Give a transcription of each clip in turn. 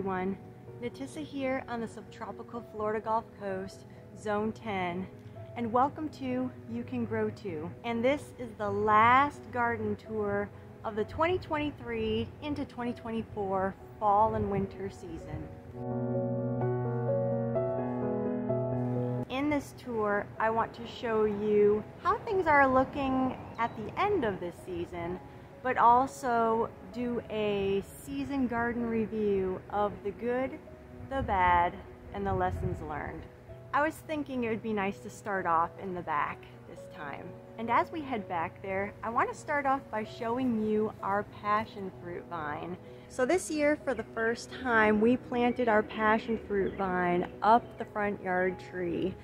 everyone. Natissa here on the subtropical Florida Gulf Coast, Zone 10, and welcome to You Can Grow Too. And this is the last garden tour of the 2023 into 2024 fall and winter season. In this tour, I want to show you how things are looking at the end of this season, but also do a season garden review of the good, the bad, and the lessons learned. I was thinking it would be nice to start off in the back this time. And as we head back there, I want to start off by showing you our passion fruit vine. So this year, for the first time, we planted our passion fruit vine up the front yard tree.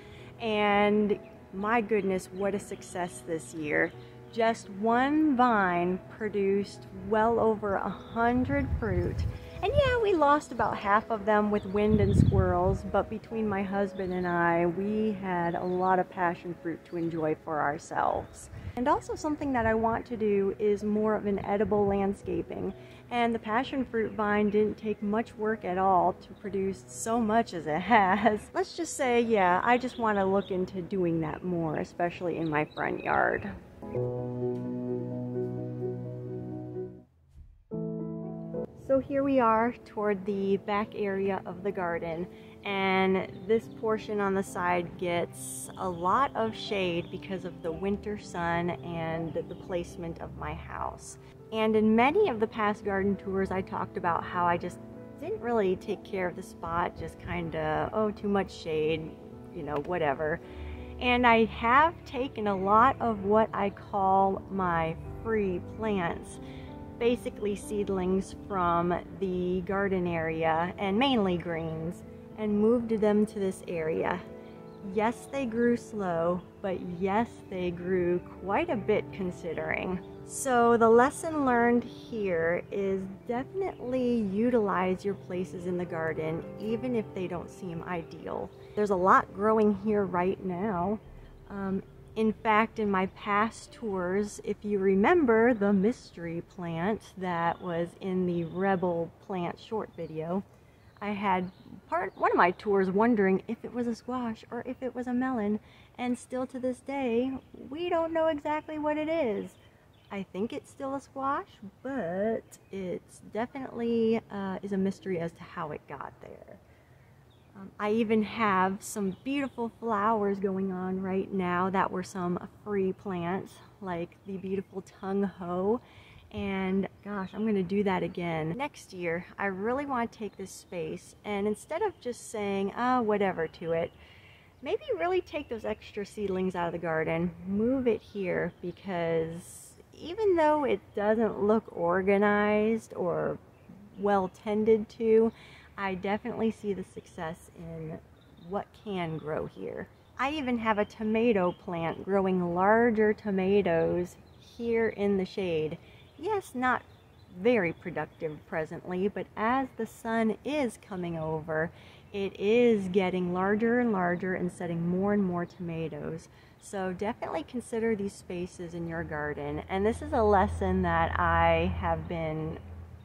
And my goodness, what a success this year. Just one vine produced well over 100 fruit. And yeah, we lost about half of them with wind and squirrels, but between my husband and I, we had a lot of passion fruit to enjoy for ourselves. And also something that I want to do is more of an edible landscaping. And the passion fruit vine didn't take much work at all to produce so much as it has. Let's just say, yeah, I just want to look into doing that more, especially in my front yard. So here we are toward the back area of the garden, and this portion on the side gets a lot of shade because of the winter sun and the placement of my house. And in many of the past garden tours, I talked about how I just didn't really take care of the spot, just kind of, oh, too much shade, you know, whatever. And I have taken a lot of what I call my free plants, basically seedlings from the garden area, and mainly greens, and moved them to this area. Yes, they grew slow, but yes, they grew quite a bit considering. So the lesson learned here is definitely utilize your places in the garden, even if they don't seem ideal. There's a lot growing here right now. In fact, in my past tours, if you remember the mystery plant that was in the Rebel Plant short video, I had one of my tours wondering if it was a squash or if it was a melon, and still to this day, we don't know exactly what it is. I think it's still a squash, but it's definitely is a mystery as to how it got there. I even have some beautiful flowers going on right now that were some free plants, like the beautiful tung ho. And gosh, I'm going to do that again. Next year, I really want to take this space and instead of just saying, whatever to it, maybe really take those extra seedlings out of the garden, move it here, because even though it doesn't look organized or well tended to, I definitely see the success in what can grow here. I even have a tomato plant growing larger tomatoes here in the shade. Yes, not very productive presently, but as the sun is coming over, it is getting larger and larger and setting more and more tomatoes. So definitely consider these spaces in your garden. And this is a lesson that I have been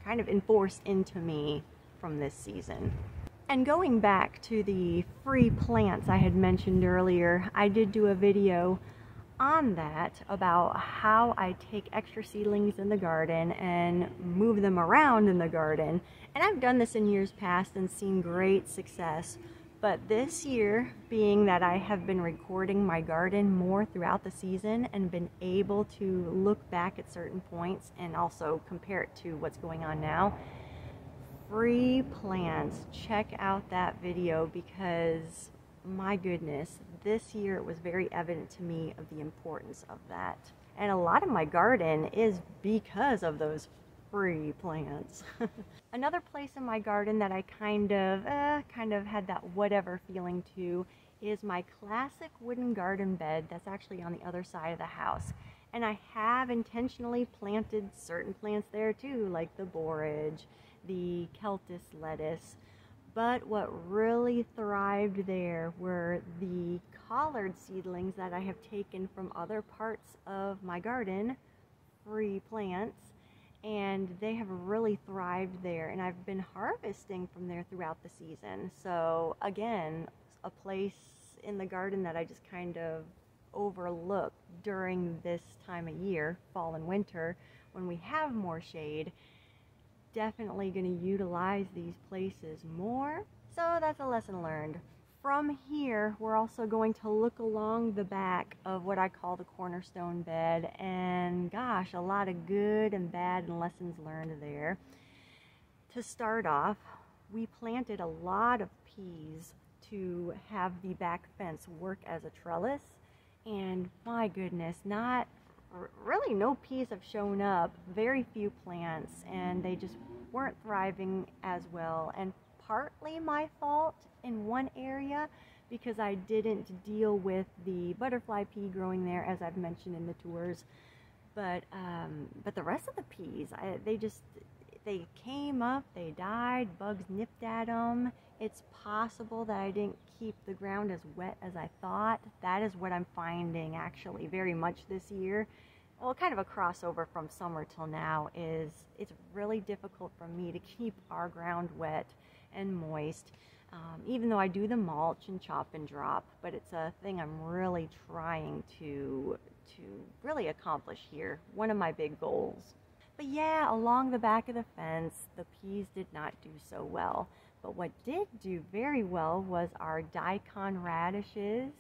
kind of enforced into me from this season. And going back to the free plants I had mentioned earlier, I did do a video on that about how I take extra seedlings in the garden and move them around in the garden. And I've done this in years past and seen great success. But this year, being that I have been recording my garden more throughout the season and been able to look back at certain points and also compare it to what's going on now, free plants, check out that video, because my goodness, this year it was very evident to me of the importance of that. And a lot of my garden is because of those free plants. Another place in my garden that I kind of had that whatever feeling to is my classic wooden garden bed that's actually on the other side of the house. And I have intentionally planted certain plants there too, like the borage, the Celtis lettuce, but what really thrived there were the collard seedlings that I have taken from other parts of my garden, free plants, and they have really thrived there, and I've been harvesting from there throughout the season. So again, a place in the garden that I just kind of overlook during this time of year, fall and winter, when we have more shade. Definitely going to utilize these places more. So that's a lesson learned. From here, we're also going to look along the back of what I call the cornerstone bed, and gosh, a lot of good and bad and lessons learned there. To start off, we planted a lot of peas to have the back fence work as a trellis, and my goodness, really no peas have shown up, very few plants, and they just weren't thriving as well. And partly my fault in one area because I didn't deal with the butterfly pea growing there, as I've mentioned in the tours. But the rest of the peas, they came up, they died, bugs nipped at them. It's possible that I didn't keep the ground as wet as I thought. That is what I'm finding actually very much this year. Well, kind of a crossover from summer till now is it's really difficult for me to keep our ground wet and moist, even though I do the mulch and chop and drop, but it's a thing I'm really trying to really accomplish here. One of my big goals. But yeah, along the back of the fence, the peas did not do so well. But what did do very well was our daikon radishes.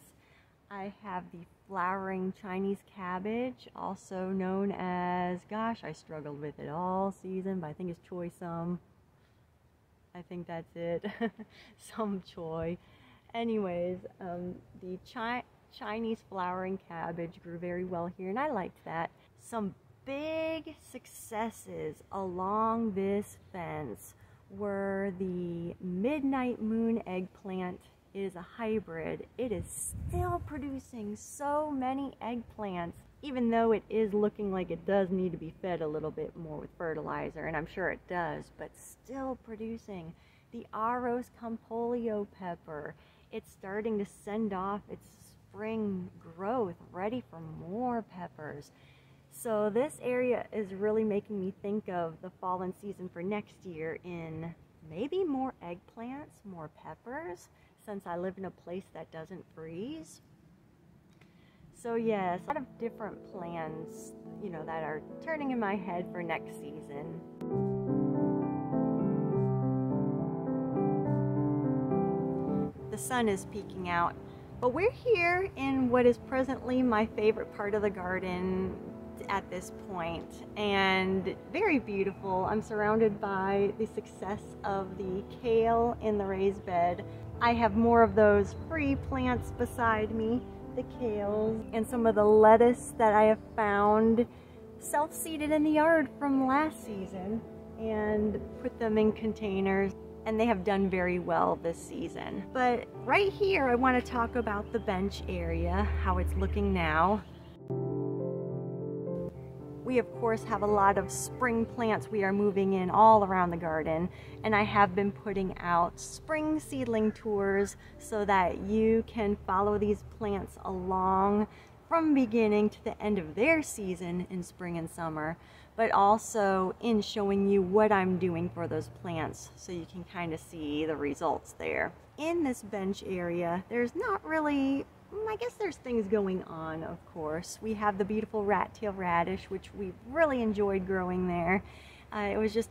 I have the flowering Chinese cabbage, also known as, gosh, I struggled with it all season, but I think it's choy sum. I think that's it. Some choy. Anyways, the Chinese flowering cabbage grew very well here, and I liked that. Some big successes along this fence were the Midnight Moon eggplant. It is a hybrid. It is still producing so many eggplants, even though it is looking like it does need to be fed a little bit more with fertilizer, and I'm sure it does, but still producing. The Aros Campolio pepper, it's starting to send off its spring growth, ready for more peppers. So this area is really making me think of the fall and season for next year in maybe more eggplants, more peppers, since I live in a place that doesn't freeze. So yes, a lot of different plans, you know, that are turning in my head for next season. The sun is peeking out, but we're here in what is presently my favorite part of the garden at this point, and very beautiful. I'm surrounded by the success of the kale in the raised bed. I have more of those free plants beside me, the kales, and some of the lettuce that I have found self-seeded in the yard from last season, and put them in containers, and they have done very well this season. But right here I want to talk about the bench area, how it's looking now. We of course have a lot of spring plants we are moving in all around the garden, and I have been putting out spring seedling tours so that you can follow these plants along from beginning to the end of their season in spring and summer, but also in showing you what I'm doing for those plants so you can kind of see the results there. In this bench area, there's not really, I guess there's things going on, of course. We have the beautiful rat-tail radish, which we really enjoyed growing there. It was just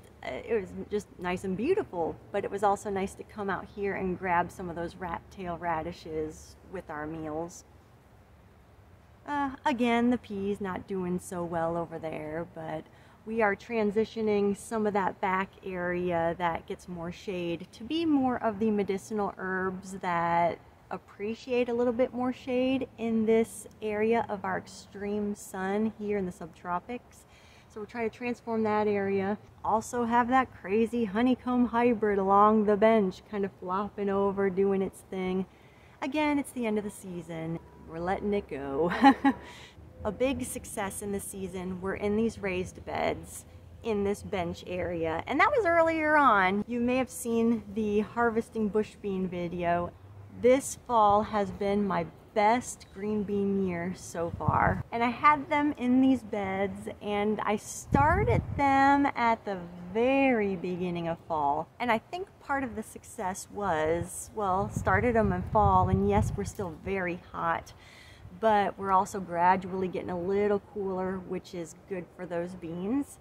nice and beautiful, but it was also nice to come out here and grab some of those rat-tail radishes with our meals. Again, the peas not doing so well over there, but we are transitioning some of that back area that gets more shade to be more of the medicinal herbs that appreciate a little bit more shade in this area of our extreme sun here in the subtropics. So we're trying to transform that area. Also have that crazy honeycomb hybrid along the bench, kind of flopping over, doing its thing. Again, it's the end of the season. We're letting it go. A big success in the season, we're in these raised beds in this bench area, and that was earlier on. You may have seen the harvesting bush bean video. This fall has been my best green bean year so far. And I had them in these beds, and I started them at the very beginning of fall. And I think part of the success was, well, started them in fall, and yes, we're still very hot, but we're also gradually getting a little cooler, which is good for those beans.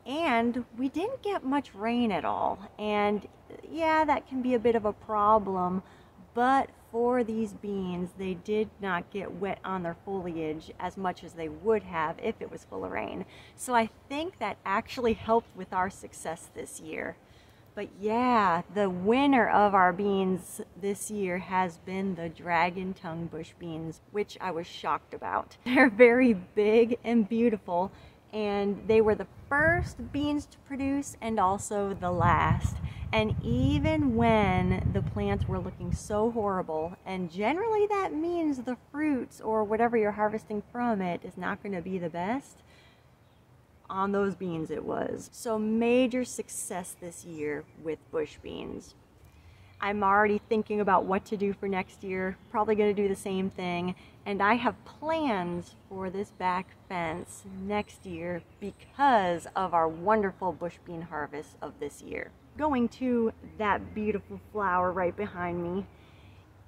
And we didn't get much rain at all. And yeah, that can be a bit of a problem, but for these beans, they did not get wet on their foliage as much as they would have if it was full of rain. So I think that actually helped with our success this year. But yeah, the winner of our beans this year has been the dragon tongue bush beans, which I was shocked about. They're very big and beautiful, and they were the first beans to produce and also the last. And even when the plants were looking so horrible, and generally that means the fruits or whatever you're harvesting from it is not going to be the best, on those beans it was. So major success this year with bush beans. I'm already thinking about what to do for next year, probably going to do the same thing, and I have plans for this back fence next year because of our wonderful bush bean harvest of this year. Going to that beautiful flower right behind me,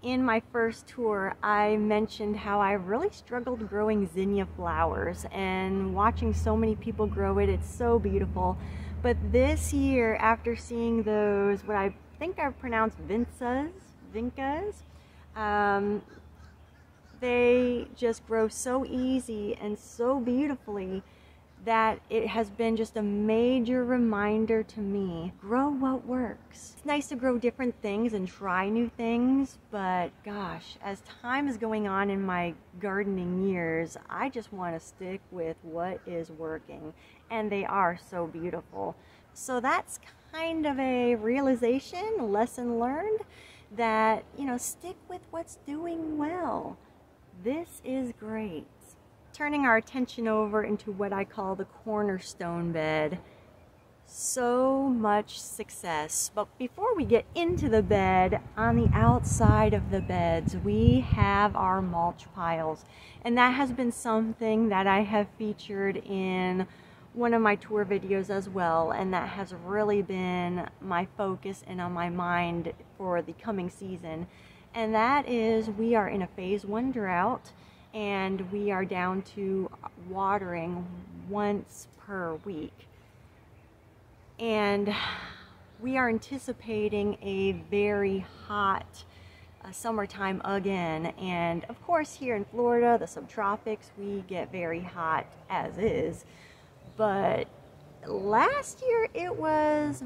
in my first tour, I mentioned how I really struggled growing zinnia flowers, and watching so many people grow it, it's so beautiful. But this year, after seeing those, what I think I've pronounced vincas, they just grow so easy and so beautifully that it has been just a major reminder to me, grow what works. It's nice to grow different things and try new things, but gosh, as time is going on in my gardening years, I just want to stick with what is working, and they are so beautiful. So that's kind of a realization, a lesson learned, that, you know, stick with what's doing well. This is great. Turning our attention over into what I call the cornerstone bed. So much success. But before we get into the bed, on the outside of the beds, we have our mulch piles. And that has been something that I have featured in one of my tour videos as well. And that has really been my focus and on my mind for the coming season. And that is, we are in a phase 1 drought. And we are down to watering once per week. And we are anticipating a very hot summertime again. And of course, here in Florida, the subtropics, we get very hot as is. But last year it was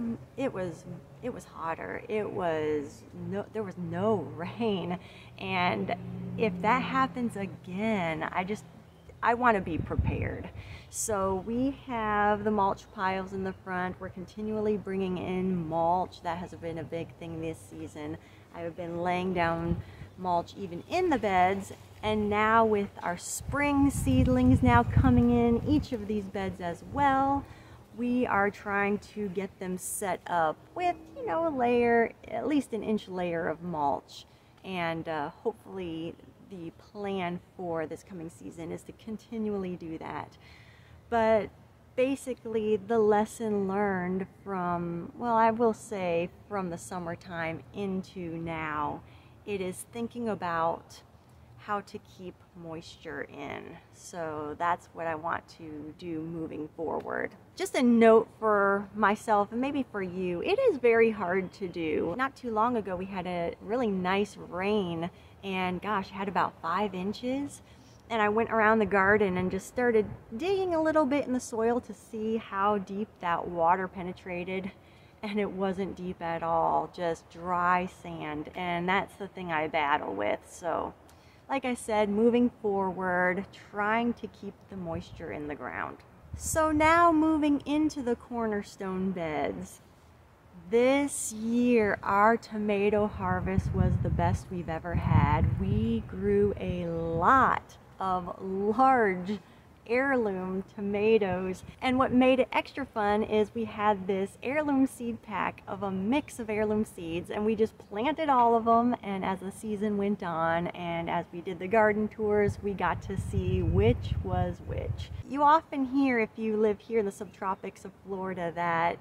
hotter. There was no rain, and if that happens again, I want to be prepared. So we have the mulch piles in the front. We're continually bringing in mulch. That has been a big thing this season. I've been laying down mulch even in the beds, and now with our spring seedlings now coming in each of these beds as well, we are trying to get them set up with, you know, a layer, at least an inch layer of mulch. And hopefully the plan for this coming season is to continually do that. But basically the lesson learned from, well, I will say from the summertime into now, it is thinking about how to keep moisture in. So that's what I want to do moving forward. Just a note for myself and maybe for you, it is very hard to do. Not too long ago we had a really nice rain, and gosh, had about 5 inches. And I went around the garden and just started digging a little bit in the soil to see how deep that water penetrated. And it wasn't deep at all, just dry sand. And that's the thing I battle with. So like I said, moving forward, trying to keep the moisture in the ground. So now moving into the cornerstone beds. This year, our tomato harvest was the best we've ever had. We grew a lot of large heirloom tomatoes. And what made it extra fun is we had this heirloom seed pack of a mix of heirloom seeds, and we just planted all of them. And as the season went on and as we did the garden tours, we got to see which was which. You often hear, if you live here in the subtropics of Florida, that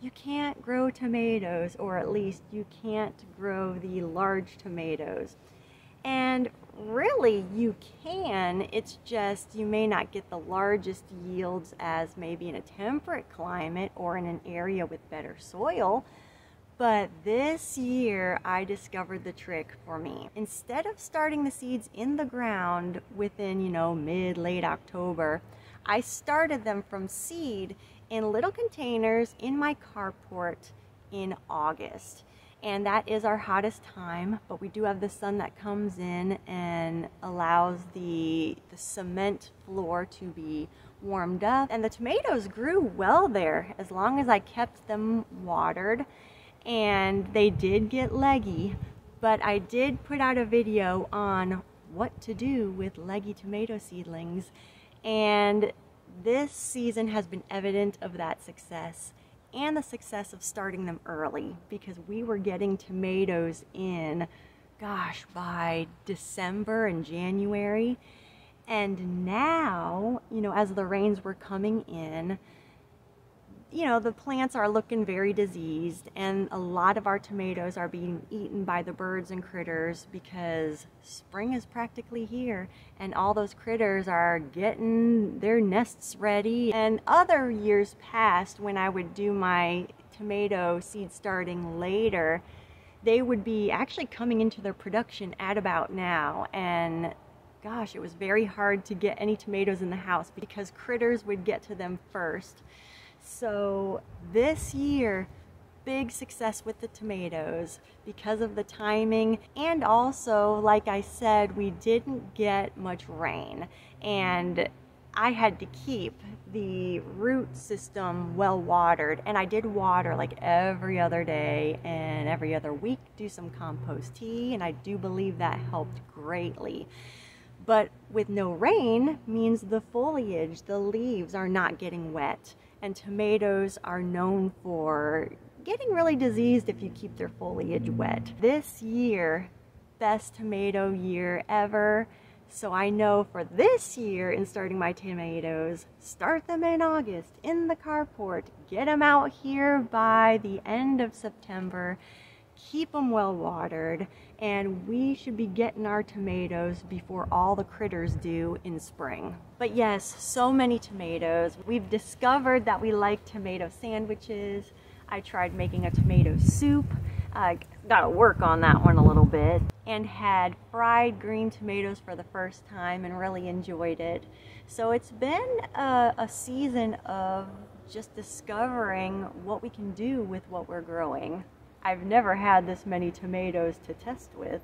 you can't grow tomatoes, or at least you can't grow the large tomatoes. And really you can, it's just you may not get the largest yields as maybe in a temperate climate or in an area with better soil. But this year I discovered the trick for me. Instead of starting the seeds in the ground within, mid-late October, I started them from seed in little containers in my carport in August. And that is our hottest time, but we do have the sun that comes in and allows the cement floor to be warmed up. And the tomatoes grew well there as long as I kept them watered, and they did get leggy. But I did put out a video on what to do with leggy tomato seedlings, and this season has been evident of that success and the success of starting them early, because we were getting tomatoes in, gosh, by December and January. And now, as the rains were coming in, the plants are looking very diseased, and a lot of our tomatoes are being eaten by the birds and critters because spring is practically here, and all those critters are getting their nests ready. And other years past, when I would do my tomato seed starting later, they would be actually coming into their production at about now, and gosh, it was very hard to get any tomatoes in the house because critters would get to them first. So this year, big success with the tomatoes because of the timing, and also, like I said, we didn't get much rain, and I had to keep the root system well watered, and I did water like every other day and every other week, do some compost tea, and I do believe that helped greatly. But with no rain means the foliage, the leaves are not getting wet. And tomatoes are known for getting really diseased if you keep their foliage wet. This year, best tomato year ever. So I know for this year, in starting my tomatoes, start them in August in the carport, get them out here by the end of September, keep them well watered, and we should be getting our tomatoes before all the critters do in spring. But yes, so many tomatoes. We've discovered that we like tomato sandwiches. I tried making a tomato soup. I gotta work on that one a little bit. And had fried green tomatoes for the first time and really enjoyed it. So it's been a season of just discovering what we can do with what we're growing. I've never had this many tomatoes to test with.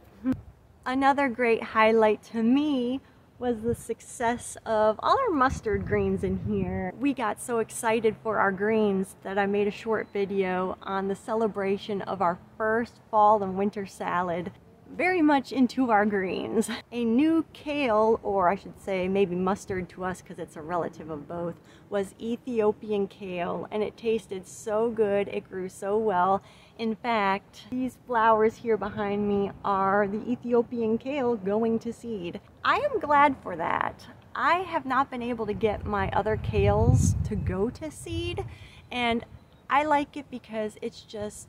Another great highlight to me was the success of all our mustard greens in here. We got so excited for our greens that I made a short video on the celebration of our first fall and winter salad, very much into our greens. A new kale, or I should say maybe mustard to us because it's a relative of both, was Ethiopian kale, and it tasted so good, it grew so well. In fact, these flowers here behind me are the Ethiopian kale going to seed. I am glad for that. I have not been able to get my other kales to go to seed, and I like it because it's just,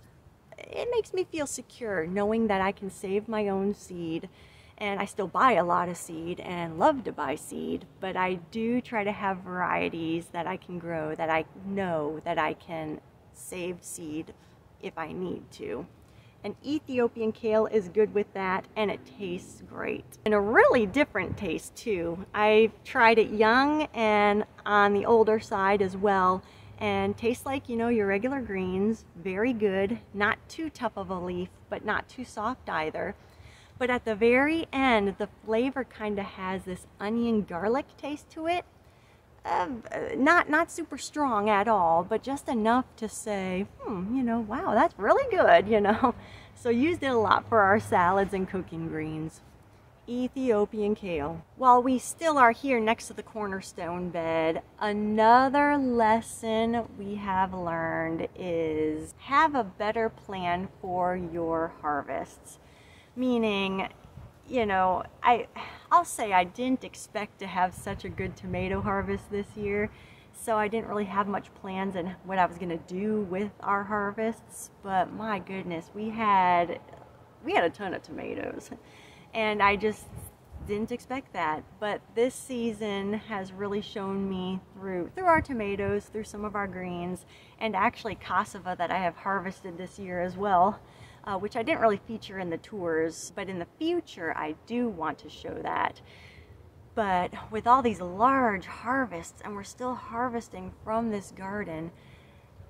it makes me feel secure knowing that I can save my own seed. And I still buy a lot of seed and love to buy seed, but I do try to have varieties that I can grow, that I know that I can save seed if I need to. And Ethiopian kale is good with that, and it tastes great. And a really different taste too. I've tried it young and on the older side as well, and tastes like, your regular greens. Very good, not too tough of a leaf, but not too soft either. But at the very end, the flavor kind of has this onion garlic taste to it. Not super strong at all, but just enough to say, wow, that's really good, So used it a lot for our salads and cooking greens. Ethiopian kale. While we still are here next to the cornerstone bed, another lesson we have learned is have a better plan for your harvests. Meaning, you know, I'll say I didn't expect to have such a good tomato harvest this year, so I didn't really have much plans in what I was going to do with our harvests, but my goodness, we had a ton of tomatoes. And I just didn't expect that. But this season has really shown me through our tomatoes, through some of our greens, and actually cassava that I have harvested this year as well, which I didn't really feature in the tours, but in the future I do want to show that. But with all these large harvests, and we're still harvesting from this garden,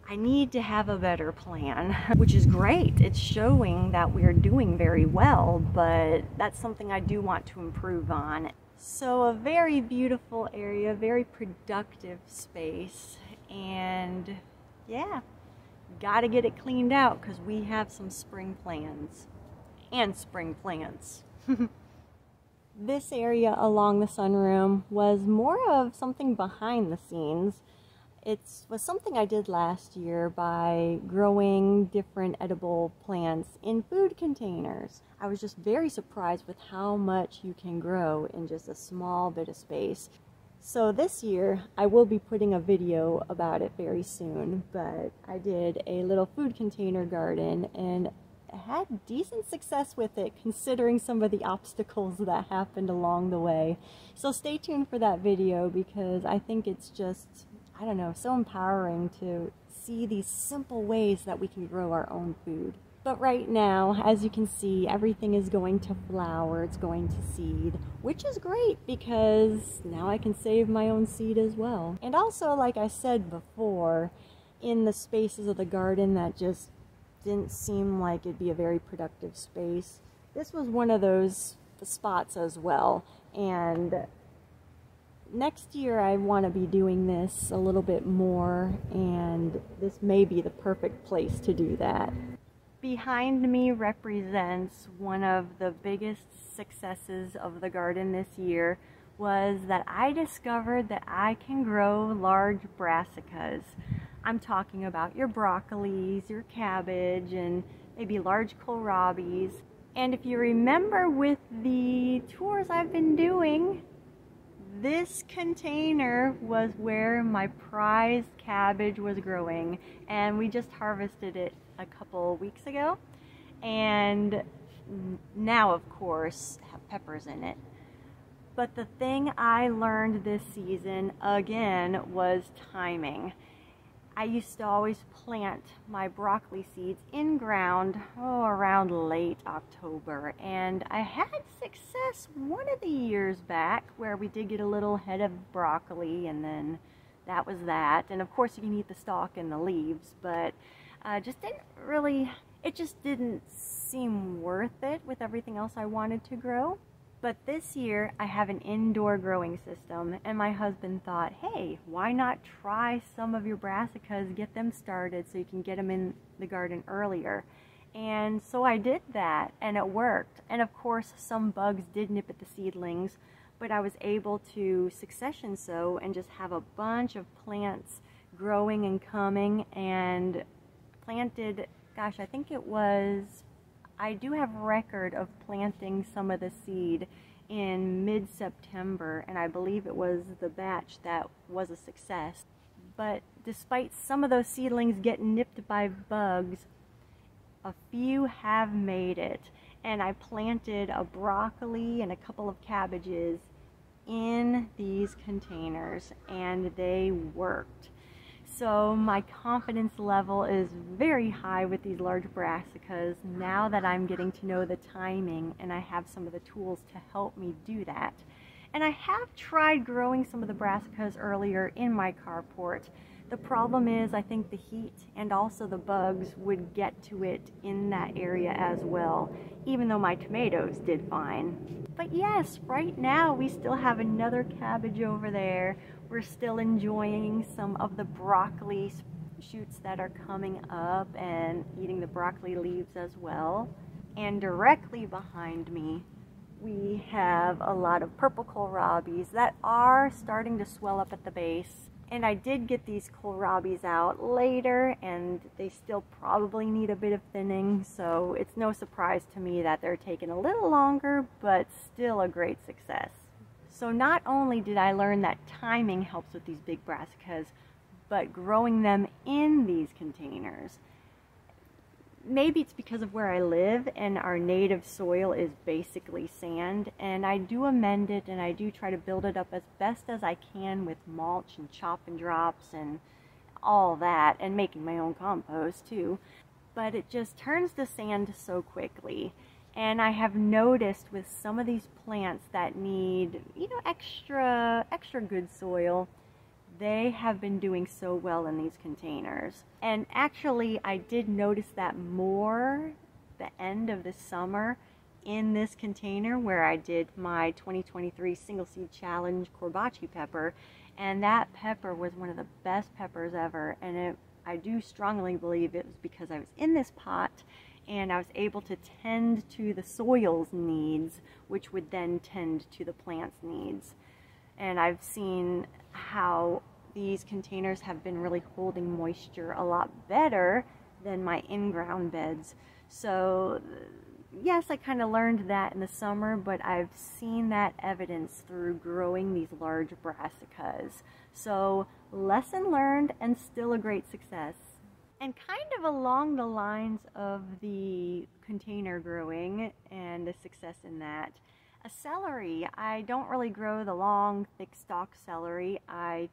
I need to have a better plan, which is great. It's showing that we're doing very well, but that's something I do want to improve on. So a very beautiful area, very productive space, and yeah, gotta get it cleaned out because we have some spring plans and spring plants. This area along the sunroom was more of something behind the scenes. It was something I did last year by growing different edible plants in food containers. I was just very surprised with how much you can grow in just a small bit of space. So this year I will be putting a video about it very soon, but I did a little food container garden and had decent success with it considering some of the obstacles that happened along the way. So stay tuned for that video because I think it's just, I don't know, so empowering to see these simple ways that we can grow our own food. But right now, as you can see, everything is going to flower, it's going to seed, which is great because now I can save my own seed as well. And also, like I said before, in the spaces of the garden that just didn't seem like it'd be a very productive space, this was one of those spots as well. And next year I want to be doing this a little bit more, and this may be the perfect place to do that. Behind me represents one of the biggest successes of the garden this year was that I discovered that I can grow large brassicas. I'm talking about your broccolis, your cabbage, and maybe large kohlrabis. And if you remember with the tours I've been doing, this container was where my prized cabbage was growing, and we just harvested it a couple weeks ago, and now of course have peppers in it. But the thing I learned this season again was timing. I used to always plant my broccoli seeds in ground around late October, and I had success one of the years back where we did get a little head of broccoli, and then that was that. And of course you can eat the stalk and the leaves, but it just didn't seem worth it with everything else I wanted to grow. But this year I have an indoor growing system, and my husband thought, hey, why not try some of your brassicas, get them started so you can get them in the garden earlier. And so I did that, and it worked. And of course some bugs did nip at the seedlings, but I was able to succession sow and just have a bunch of plants growing and coming, and planted, gosh, I think it was, I do have record of planting some of the seed in mid-September, and I believe it was the batch that was a success. But despite some of those seedlings getting nipped by bugs, a few have made it. And I planted a broccoli and a couple of cabbages in these containers, and they worked. So my confidence level is very high with these large brassicas now that I'm getting to know the timing, and I have some of the tools to help me do that. And I have tried growing some of the brassicas earlier in my carport. The problem is I think the heat and also the bugs would get to it in that area as well, even though my tomatoes did fine. But yes, right now we still have another cabbage over there. We're still enjoying some of the broccoli shoots that are coming up and eating the broccoli leaves as well. And directly behind me, We have a lot of purple kohlrabis that are starting to swell up at the base. And I did get these kohlrabis out later, and they still probably need a bit of thinning, so it's no surprise to me that they're taking a little longer, but still a great success. So not only did I learn that timing helps with these big brassicas, but growing them in these containers. Maybe it's because of where I live and our native soil is basically sand, and I do amend it and I do try to build it up as best as I can with mulch and chop and drops and all that, and making my own compost too. But it just turns to sand so quickly. And I have noticed with some of these plants that need, extra good soil, they have been doing so well in these containers. And actually, I did notice that more the end of the summer in this container where I did my 2023 Single Seed Challenge Corbaci pepper. And that pepper was one of the best peppers ever. And I do strongly believe it was because I was in this pot and I was able to tend to the soil's needs, which would then tend to the plant's needs. And I've seen how these containers have been really holding moisture a lot better than my in-ground beds. So yes, I kind of learned that in the summer, but I've seen that evidence through growing these large brassicas. So lesson learned and still a great success. And kind of along the lines of the container growing and the success in that, a celery. I don't really grow the long, thick stalk celery. I,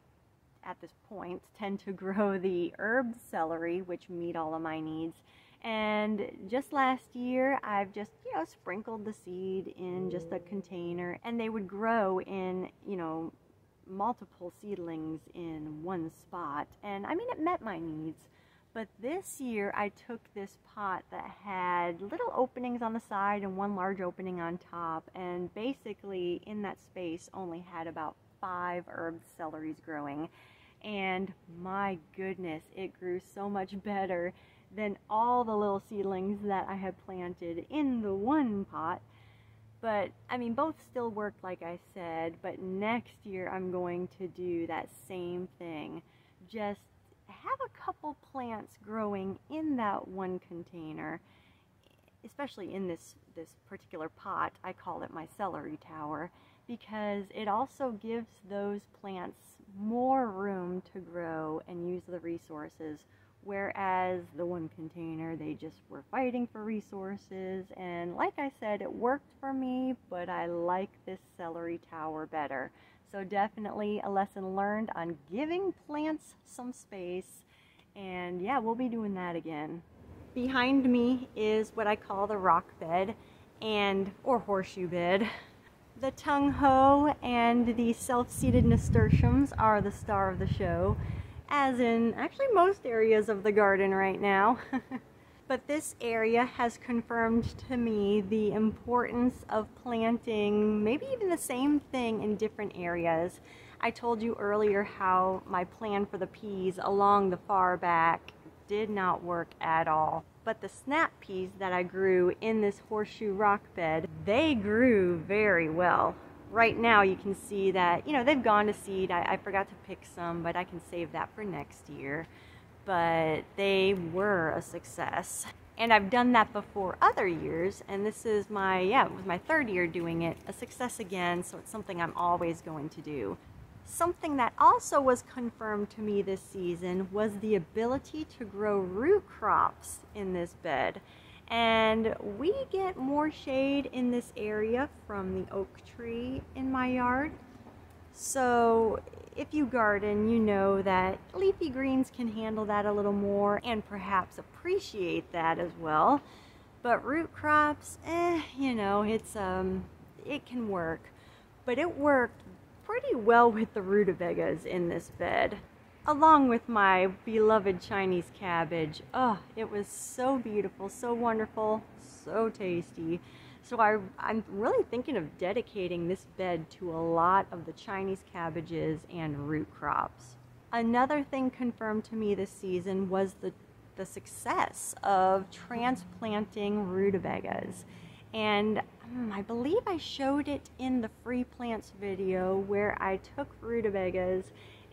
at this point, tend to grow the herb celery, which meet all of my needs. And just last year, I've just, sprinkled the seed in just a container, and they would grow in, multiple seedlings in one spot. And I mean, it met my needs. But this year I took this pot that had little openings on the side and one large opening on top, and basically in that space only had about 5 herb celeries growing. And my goodness, it grew so much better than all the little seedlings that I had planted in the one pot. But I mean, both still worked like I said, but next year I'm going to do that same thing. Just have a couple plants growing in that one container, especially in this particular pot. I call it my celery tower, because it also gives those plants more room to grow and use the resources, whereas the one container, they just were fighting for resources. And like I said, it worked for me, but I like this celery tower better. So definitely a lesson learned on giving plants some space. And yeah, we'll be doing that again. Behind me is what I call the rock bed or horseshoe bed. The tung ho and the self-seeded nasturtiums are the star of the show, as in actually most areas of the garden right now. But this area has confirmed to me the importance of planting maybe even the same thing in different areas. I told you earlier how my plan for the peas along the far back did not work at all. But the snap peas that I grew in this horseshoe rock bed, they grew very well. Right now you can see that, they've gone to seed. I forgot to pick some, but I can save that for next year. But they were a success. And I've done that before other years, and this is it was my 3rd year doing it, a success again, so it's something I'm always going to do. Something that also was confirmed to me this season was the ability to grow root crops in this bed. And we get more shade in this area from the oak tree in my yard. So if you garden, you know that leafy greens can handle that a little more and perhaps appreciate that as well. But root crops, it can work. But it worked pretty well with the rutabagas in this bed, along with my beloved Chinese cabbage. Oh, it was so beautiful, so wonderful, so tasty. So I'm really thinking of dedicating this bed to a lot of the Chinese cabbages and root crops. Another thing confirmed to me this season was the success of transplanting rutabagas. And I believe I showed it in the free plants video where I took rutabagas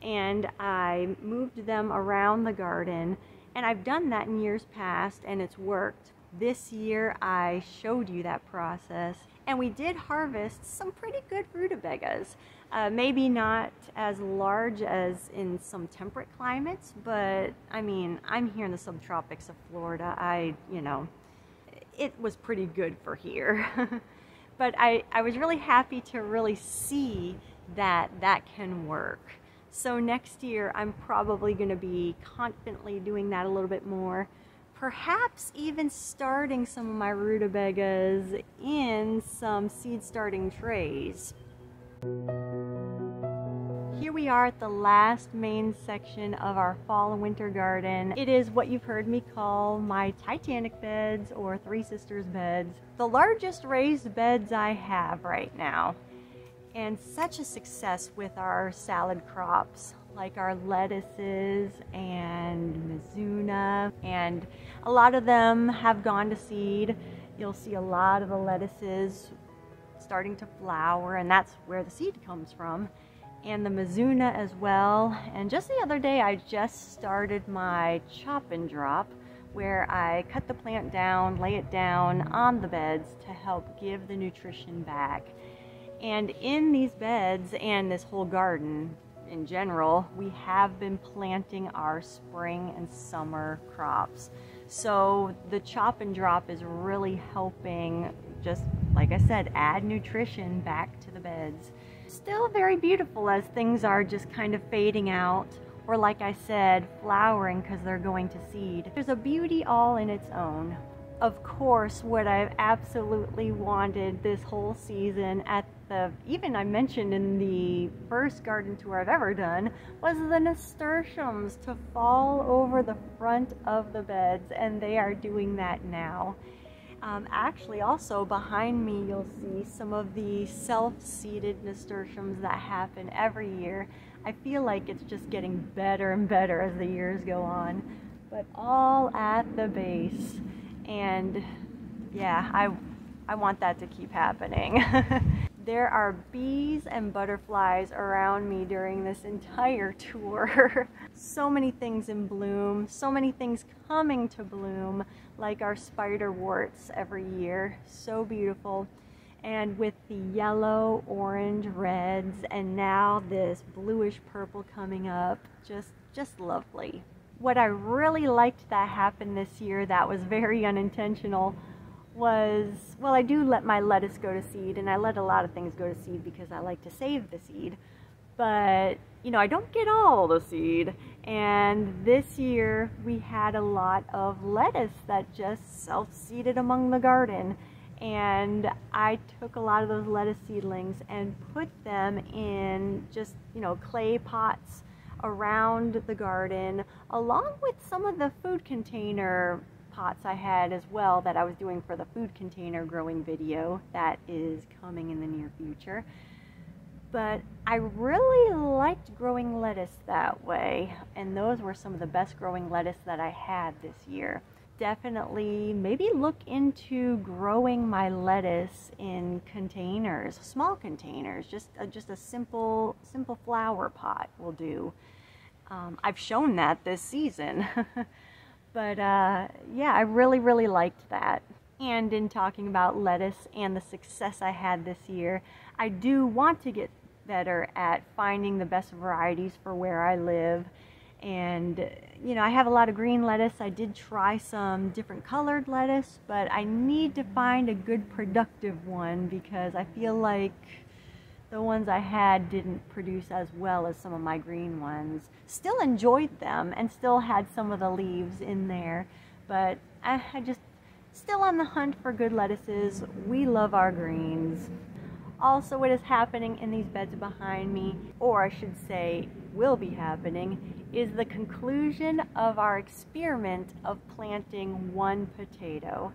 and I moved them around the garden, and I've done that in years past and it's worked. This year I showed you that process, and we did harvest some pretty good rutabagas. Maybe not as large as in some temperate climates, but I mean, I'm here in the subtropics of Florida. It was pretty good for here. But I was really happy to really see that that can work. So next year I'm probably going to be confidently doing that a little bit more. Perhaps even starting some of my rutabagas in some seed starting trays. Here we are at the last main section of our fall and winter garden. It is what you've heard me call my Titanic beds or Three Sisters beds. The largest raised beds I have right now. And such a success with our salad crops, like our lettuces and mizuna, and a lot of them have gone to seed. You'll see a lot of the lettuces starting to flower, and that's where the seed comes from, and the mizuna as well. And just the other day I just started my chop and drop, where I cut the plant down, lay it down on the beds to help give the nutrition back. And in these beds and this whole garden in general, we have been planting our spring and summer crops. So the chop and drop is really helping, just like I said, add nutrition back to the beds. Still very beautiful as things are just kind of fading out, or like I said, flowering because they're going to seed. There's a beauty all in its own. Of course, what I've absolutely wanted this whole season, even I mentioned in the first garden tour I've ever done, was the nasturtiums to fall over the front of the beds, and they are doing that now. Actually, also behind me you'll see some of the self-seeded nasturtiums that happen every year. I feel like it's just getting better and better as the years go on, but all at the base. And yeah, I want that to keep happening. There are bees and butterflies around me during this entire tour. So many things in bloom, so many things coming to bloom, like our spiderworts every year. So beautiful. And with the yellow, orange, reds, and now this bluish purple coming up, just lovely. What I really liked that happened this year that was very unintentional was, well, I do let my lettuce go to seed, and I let a lot of things go to seed because I like to save the seed. But, you know, I don't get all the seed. And this year we had a lot of lettuce that just self-seeded among the garden. And I took a lot of those lettuce seedlings and put them in just, you know, clay pots around the garden, along with some of the food container pots I had as well that I was doing for the food container growing video that is coming in the near future. But I really liked growing lettuce that way, and those were some of the best growing lettuce that I had this year. Definitely maybe look into growing my lettuce in containers, small containers, just a simple flower pot will do. I've shown that this season. But yeah, I really liked that. And in talking about lettuce and the success I had this year, I do want to get better at finding the best varieties for where I live. And you know, I have a lot of green lettuce. I did try some different colored lettuce, but I need to find a good productive one because I feel like the ones I had didn't produce as well as some of my green ones. Still enjoyed them and still had some of the leaves in there, but I just still on the hunt for good lettuces. We love our greens. Also, what is happening in these beds behind me, or I should say will be happening, is the conclusion of our experiment of planting one potato.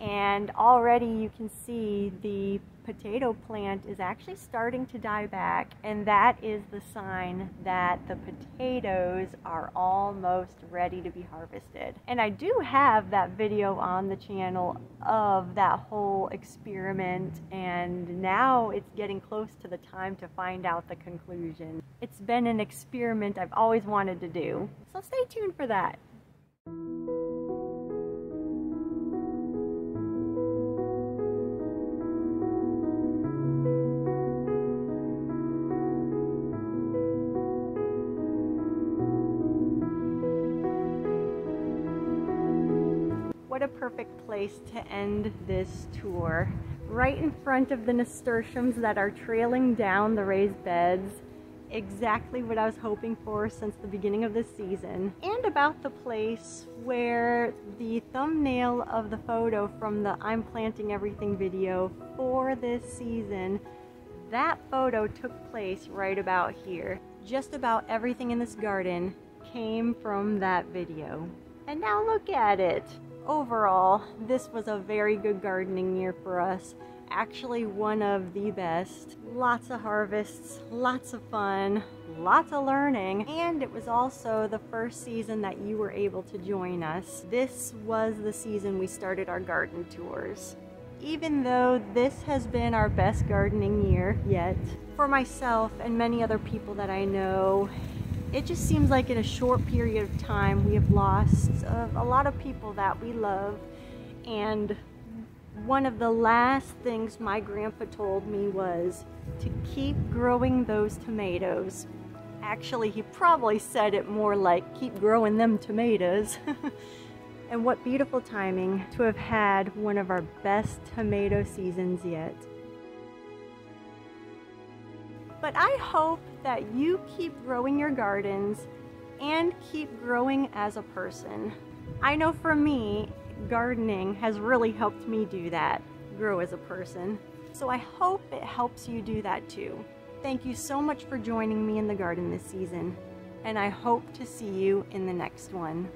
And already you can see the potato plant is actually starting to die back, and that is the sign that the potatoes are almost ready to be harvested. And I do have that video on the channel of that whole experiment, and now it's getting close to the time to find out the conclusion. It's been an experiment I've always wanted to do, so stay tuned for that. What a perfect place to end this tour. Right in front of the nasturtiums that are trailing down the raised beds. Exactly what I was hoping for since the beginning of this season. And about the place where the thumbnail of the photo from the I'm Planting Everything video for this season, that photo took place right about here. Just about everything in this garden came from that video. And now look at it. Overall, this was a very good gardening year for us. Actually one of the best. Lots of harvests, lots of fun, lots of learning, and it was also the first season that you were able to join us. This was the season we started our garden tours. Even though this has been our best gardening year yet, for myself and many other people that I know, it just seems like in a short period of time we have lost a lot of people that we love. And one of the last things my grandpa told me was to keep growing those tomatoes. Actually, he probably said it more like keep growing them tomatoes. And what beautiful timing to have had one of our best tomato seasons yet. But I hope that you keep growing your gardens and keep growing as a person. I know for me, gardening has really helped me do that, grow as a person. So I hope it helps you do that too. Thank you so much for joining me in the garden this season, and I hope to see you in the next one.